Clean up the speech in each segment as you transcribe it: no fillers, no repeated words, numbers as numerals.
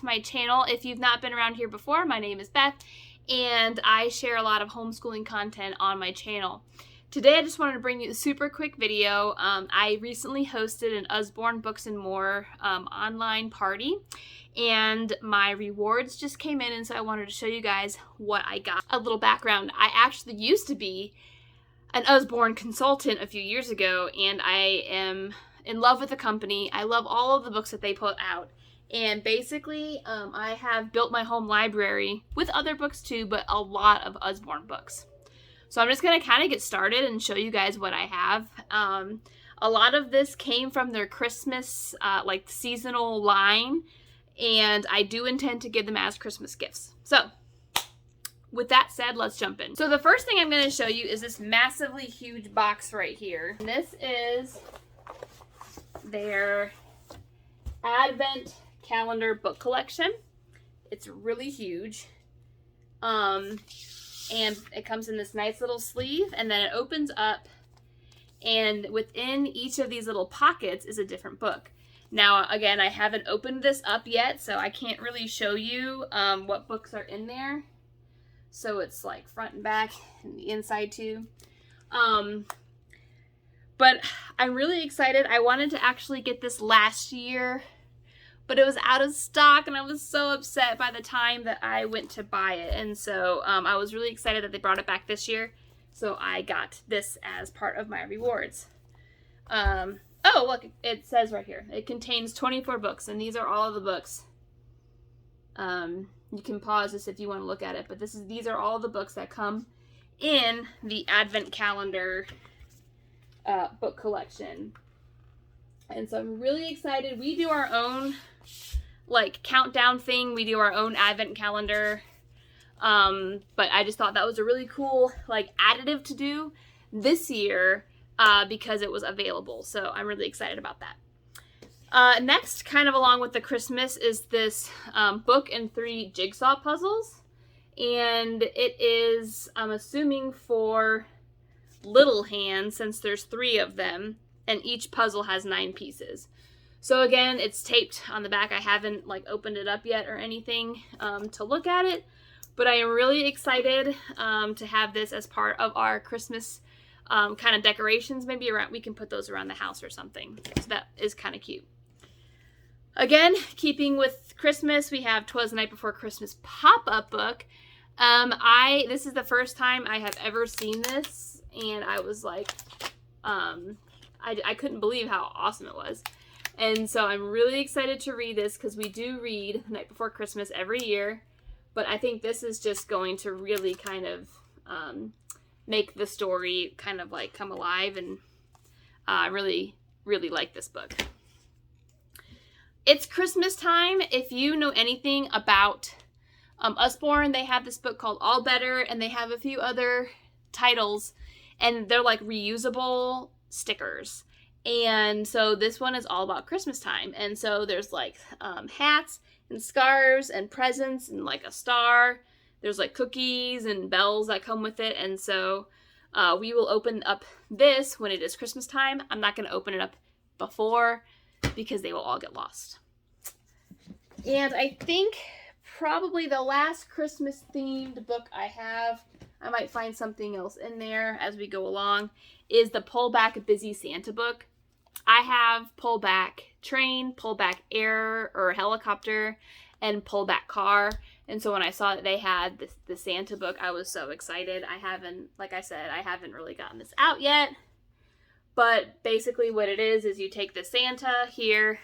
to my channel. If you've not been around here before, my name is Beth, and I share a lot of homeschooling content on my channel. Today I just wanted to bring you a super quick video. I recently hosted an Usborne Books and More online party, and my rewards just came in, and so I wanted to show you guys what I got. A little background: I actually used to be an Usborne consultant a few years ago, and I am in love with the company. I love all of the books that they put out, and basically I have built my home library with other books too, but a lot of Usborne books. So I'm just going to kind of get started and show you guys what I have. A lot of this came from their Christmas like seasonal line, and I do intend to give them as Christmas gifts. So with that said, let's jump in. So the first thing I'm going to show you is this massively huge box right here. And this is their Advent calendar book collection. It's really huge. And it comes in this nice little sleeve, and then it opens up, and within each of these little pockets is a different book. Now, again, I haven't opened this up yet, so I can't really show you what books are in there. So it's like front and back and the inside too. But I'm really excited. I wanted to actually get this last year, but it was out of stock, and I was so upset by the time that I went to buy it. And so I was really excited that they brought it back this year. So I got this as part of my rewards. Oh, look, it says right here, it contains 24 books, and these are all of the books. You can pause this if you want to look at it, but these are all the books that come in the Advent calendar book collection. And so I'm really excited. We do our own like countdown thing. We do our own Advent calendar. But I just thought that was a really cool like additive to do this year because it was available. So I'm really excited about that. Next, kind of along with the Christmas, is this book and 3 jigsaw puzzles. And it is, I'm assuming, for little hands, since there's 3 of them, and each puzzle has 9 pieces. So again, it's taped on the back. I haven't like opened it up yet or anything to look at it, but I am really excited to have this as part of our Christmas kind of decorations. Maybe around, we can put those around the house or something. So that is kind of cute. Again, keeping with Christmas, we have 'Twas the Night Before Christmas pop-up book. This is the first time I have ever seen this, and I was like, I couldn't believe how awesome it was. And so I'm really excited to read this, because we do read The Night Before Christmas every year, but I think this is just going to really kind of make the story kind of like come alive, and I really, really like this book. It's Christmas time. If you know anything about Usborne, they have this book called All Better, and they have a few other titles, and they're like reusable stickers. And so this one is all about Christmas time. And so there's like hats and scarves and presents and like a star. There's like cookies and bells that come with it. And so we will open up this when it is Christmas time. I'm not going to open it up before, because they will all get lost. And I think probably the last Christmas themed book I have, I might find something else in there as we go along, is the Pull Back Busy Santa book. I have Pull Back Train, Pull Back Air or Helicopter, and Pull Back Car. And so when I saw that they had the Santa book, I was so excited. I haven't, like I said, I haven't really gotten this out yet. But basically what it is you take the Santa here,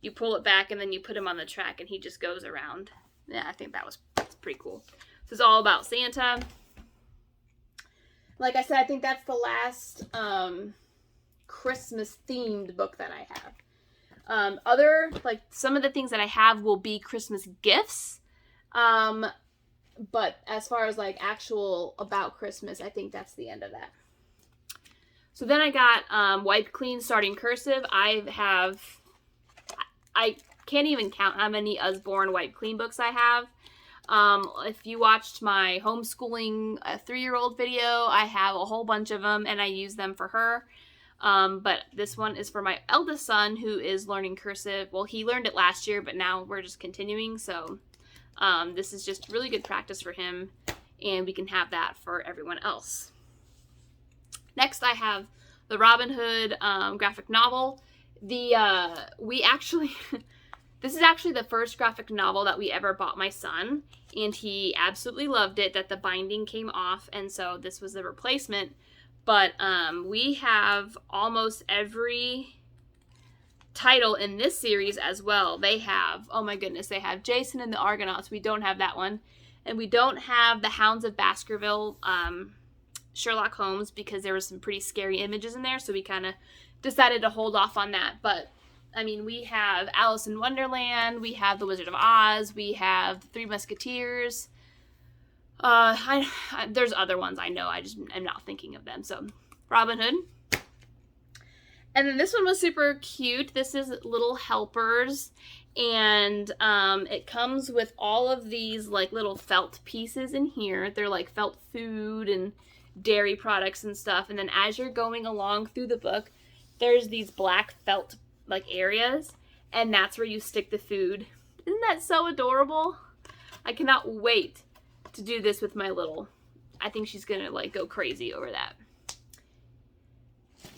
you pull it back, and then you put him on the track, and he just goes around. Yeah, I think that's pretty cool. So it's all about Santa. Like I said, I think that's the last Christmas themed book that I have. Like some of the things that I have will be Christmas gifts. But as far as like actual about Christmas, I think that's the end of that. So then I got Wipe Clean Starting Cursive. I can't even count how many Usborne Wipe Clean books I have. If you watched my homeschooling 3-year-old video, I have a whole bunch of them, and I use them for her. But this one is for my eldest son who is learning cursive. Well, he learned it last year, but now we're just continuing. So this is just really good practice for him, and we can have that for everyone else. Next, I have the Robin Hood graphic novel. This is actually the first graphic novel that we ever bought my son, and he absolutely loved it, that the binding came off, and so this was the replacement. But we have almost every title in this series as well. They have, oh my goodness, they have Jason and the Argonauts. We don't have that one. And we don't have the Hounds of Baskerville Sherlock Holmes because there were some pretty scary images in there, so we kind of decided to hold off on that. But I mean, we have Alice in Wonderland, we have The Wizard of Oz, we have The Three Musketeers. There's other ones I know, I'm not thinking of them. So, Robin Hood. And then this one was super cute. This is Little Helpers, and it comes with all of these like little felt pieces in here. They're like felt food and dairy products and stuff. And then as you're going along through the book, there's these black felt like areas, and that's where you stick the food. Isn't that so adorable? I cannot wait to do this with my little. I think she's gonna like go crazy over that.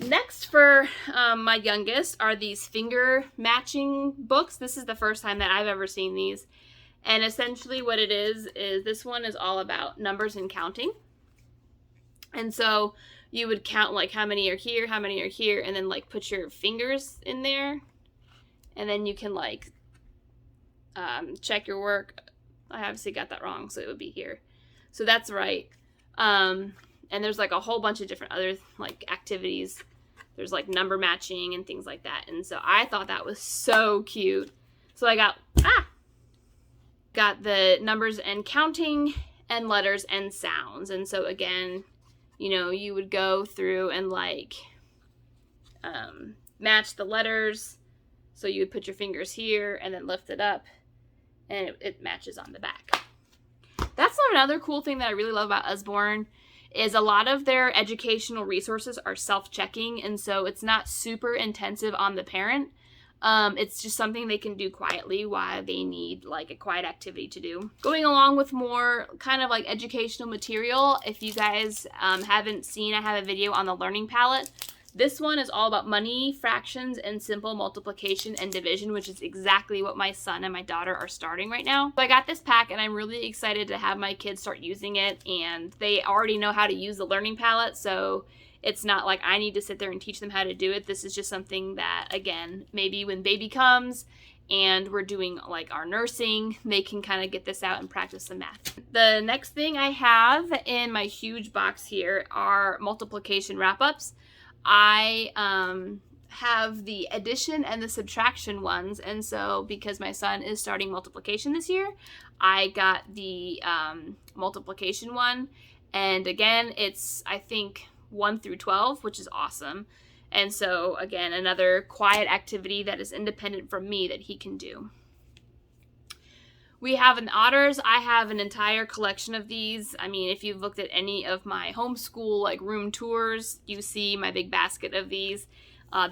Next for my youngest are these finger matching books. This is the first time that I've ever seen these, and essentially what it is this one is all about numbers and counting. And so you would count like how many are here, and then like put your fingers in there, and then you can like check your work. I obviously got that wrong, so it would be here. So that's right. And there's like a whole bunch of different other like activities. There's like number matching and things like that. And so I thought that was so cute. So I got the numbers and counting and letters and sounds. And so again, you know, you would go through and like match the letters. So you would put your fingers here and then lift it up, and it matches on the back. That's another cool thing that I really love about Usborne is a lot of their educational resources are self-checking, and so it's not super intensive on the parent. It's just something they can do quietly while they need like a quiet activity to do. Going along with more kind of like educational material, if you guys haven't seen, I have a video on the learning palette. This one is all about money, fractions, and simple multiplication and division, which is exactly what my son and my daughter are starting right now. So I got this pack, and I'm really excited to have my kids start using it, and they already know how to use the learning palette, so it's not like I need to sit there and teach them how to do it. This is just something that, again, maybe when baby comes and we're doing like our nursing, they can kind of get this out and practice the math. The next thing I have in my huge box here are multiplication wrap-ups. I have the addition and the subtraction ones, and so because my son is starting multiplication this year, I got the multiplication one, and again, it's I think 1 through 12, which is awesome. And so again, another quiet activity that is independent from me that he can do. We have an Otters. I have an entire collection of these. I mean, if you've looked at any of my homeschool like room tours, you see my big basket of these.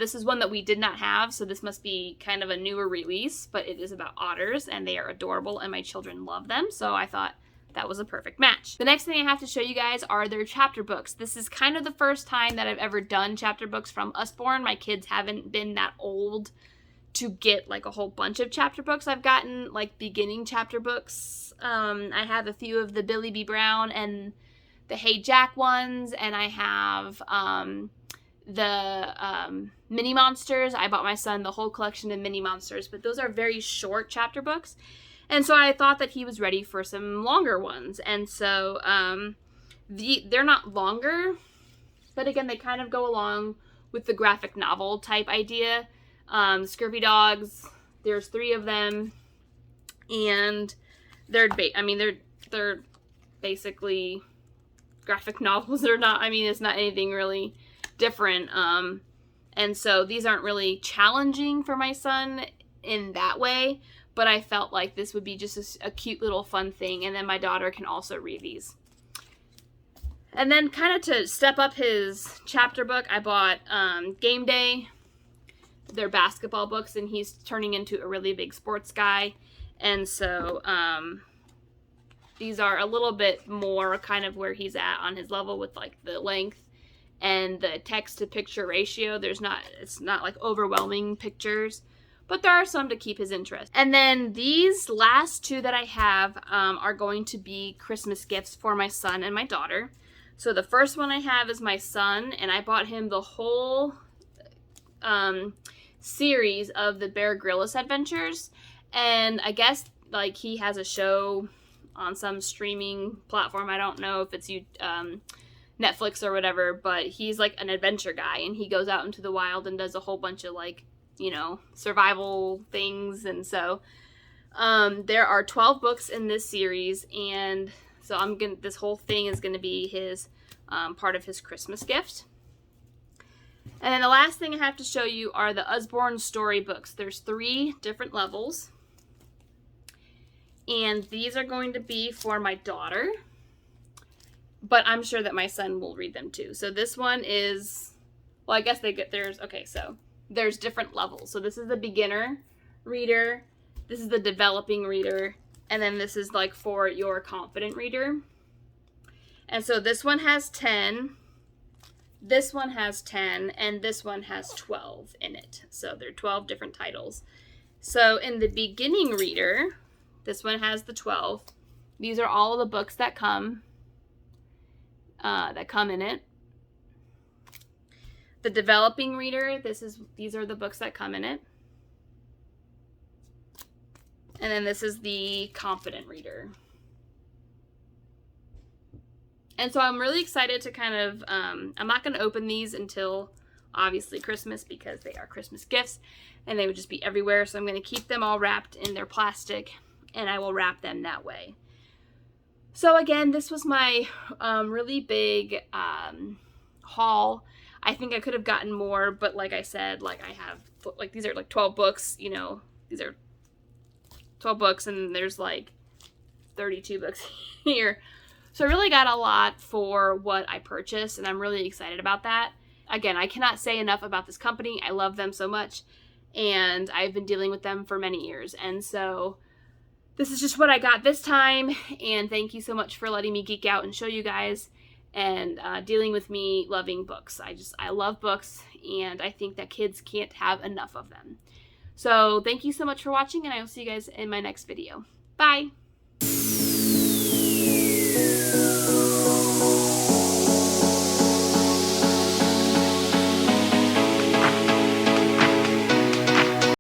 This is one that we did not have, so this must be kind of a newer release, but it is about otters, and they are adorable, and my children love them, so I thought that was a perfect match. The next thing I have to show you guys are their chapter books. This is kind of the first time that I've ever done chapter books from Usborne. My kids haven't been that old to get like a whole bunch of chapter books. I've gotten like beginning chapter books. I have a few of the Billy B. Brown and the Hey Jack ones, and I have the Mini Monsters. I bought my son the whole collection of Mini Monsters, but those are very short chapter books. And so I thought that he was ready for some longer ones. And so they're not longer, but again, they kind of go along with the graphic novel type idea. Scurvy Dogs, there's 3 of them, and they're basically graphic novels. They're not, I mean, it's not anything really different, and so these aren't really challenging for my son in that way, but I felt like this would be just a cute little fun thing, and then my daughter can also read these. And then kind of to step up his chapter book, I bought Game Day, their basketball books, and he's turning into a really big sports guy. And so these are a little bit more kind of where he's at on his level with like the length and the text to picture ratio. It's not like overwhelming pictures, but there are some to keep his interest. And then these last two that I have are going to be Christmas gifts for my son and my daughter. So the first one I have is my son, and I bought him the whole series of the Bear Grylls adventures. And I guess like he has a show on some streaming platform. I don't know if it's Netflix or whatever, but he's like an adventure guy, and he goes out into the wild and does a whole bunch of like, you know, survival things. And so there are 12 books in this series, and so this whole thing is gonna be his part of his Christmas gift. And then the last thing I have to show you are the Usborne storybooks. There's 3 different levels, and these are going to be for my daughter, but I'm sure that my son will read them too. So this one is, well, I guess there's different levels. So this is the beginner reader, this is the developing reader, and then this is like for your confident reader. And so this one has 10, this one has 10, and this one has 12 in it. So there are 12 different titles. So in the beginning reader, this one has the 12. These are all the books that come in it. The developing reader, these are the books that come in it. And then this is the confident reader. And so I'm really excited to kind of, I'm not going to open these until obviously Christmas, because they are Christmas gifts and they would just be everywhere. So I'm going to keep them all wrapped in their plastic, and I will wrap them that way. So again, this was my really big haul. I think I could have gotten more, but like I said, like I have, like these are like 12 books, you know, these are 12 books, and there's like 32 books here. So I really got a lot for what I purchased, and I'm really excited about that. Again, I cannot say enough about this company. I love them so much, and I've been dealing with them for many years. And so this is just what I got this time, and thank you so much for letting me geek out and show you guys, and dealing with me loving books. I love books, and I think that kids can't have enough of them. So thank you so much for watching, and I will see you guys in my next video. Bye!